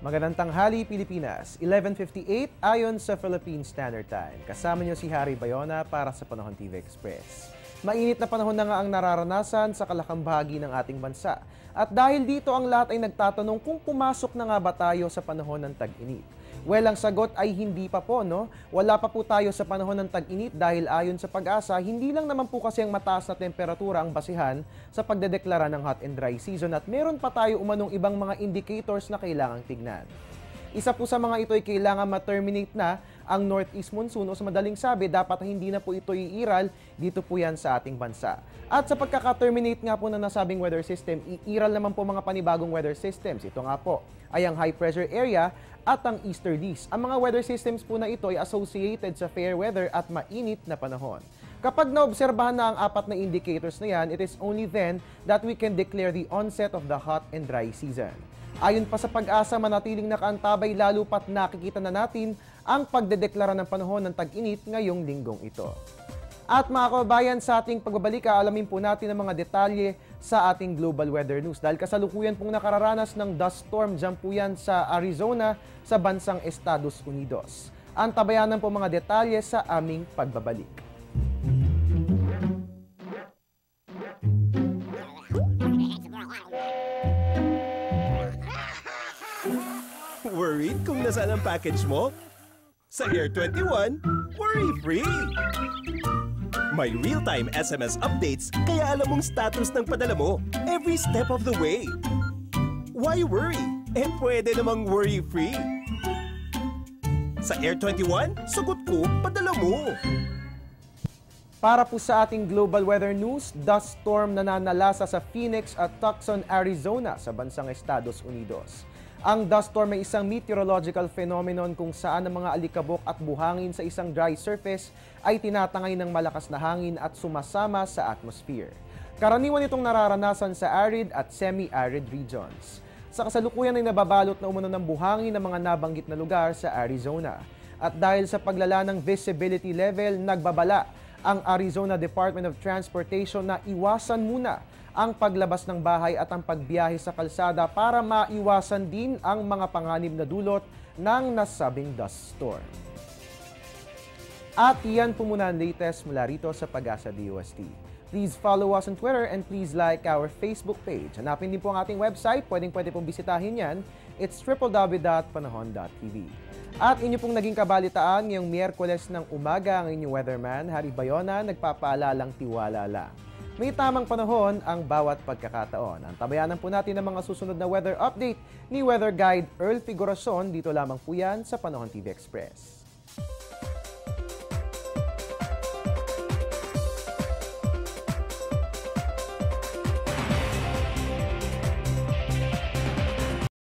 Magandang tanghali, Pilipinas. 11:58 ayon sa Philippine Standard Time. Kasama niyo si Harry Bayona para sa Panahon TV Express. Mainit na panahon na nga ang nararanasan sa kalakang bahagi ng ating bansa. At dahil dito ang lahat ay nagtatanong kung pumasok na nga ba tayo sa panahon ng tag-init. Well, ang sagot ay hindi pa po, no? Wala pa po tayo sa panahon ng tag-init dahil ayon sa Pag-asa, hindi lang naman po kasi ang mataas na temperatura ang basihan sa pagdedeklara ng hot and dry season at meron pa tayo umanong ibang mga indicators na kailangang tignan. Isa po sa mga ito ay kailangan ma-terminate na ang northeast monsoon o sa madaling sabi, dapat hindi na po ito iiral dito po yan sa ating bansa. At sa pagkaka-terminate nga po ng nasabing weather system, iiral naman po mga panibagong weather systems. Ito nga po ay ang high pressure area at ang easterlies. Ang mga weather systems po na ito ay associated sa fair weather at mainit na panahon. Kapag naobserbahan na ang apat na indicators na yan, it is only then that we can declare the onset of the hot and dry season. Ayon pa sa Pag-asa, manatiling nakaantabay lalo pat nakikita na natin ang pagdedeklara ng panahon ng tag-init ngayong linggong ito. At mga kababayan, sa ating pagbabalik, alamin po natin ang mga detalye sa ating global weather news. Dahil kasalukuyan pong nakararanas ng dust storm dyan po yan sa Arizona sa bansang Estados Unidos. Antabayanan po mga detalye sa aming pagbabalik. Worried kung nasaan ang package mo? Sa Air 21, worry-free! May real-time SMS updates kaya alam mong status ng padala mo every step of the way. Why worry? Pwede namang worry-free. Sa Air 21, sagot ko, padala mo! Para po sa ating global weather news, dust storm nananalasa sa Phoenix at Tucson, Arizona sa bansang Estados Unidos. Ang dust storm ay isang meteorological phenomenon kung saan ang mga alikabok at buhangin sa isang dry surface ay tinatangay ng malakas na hangin at sumasama sa atmosphere. Karaniwan itong nararanasan sa arid at semi-arid regions. Sa kasalukuyan ay nababalot na umano ng buhangin ng mga nabanggit na lugar sa Arizona. At dahil sa paglala ng visibility level, nagbabala ang Arizona Department of Transportation na iwasan muna ang paglabas ng bahay at ang pagbiyahe sa kalsada para maiwasan din ang mga panganib na dulot ng nasabing dust storm. At yan po muna ang latest mula rito sa Pag-asa DOST. Please follow us on Twitter and please like our Facebook page. Hanapin din po ang ating website, pwede pong bisitahin yan. It's www.panahon.tv. At inyo pong naging kabalitaan ngayong Miyerkules ng umaga ang inyong weatherman, Harry Bayona, nagpapaalalang tiwala lang. May tamang panahon ang bawat pagkakataon. Antabayanan po natin ang mga susunod na weather update ni Weather Guide Earl Figurason. Dito lamang po yan sa Panahon TV Express.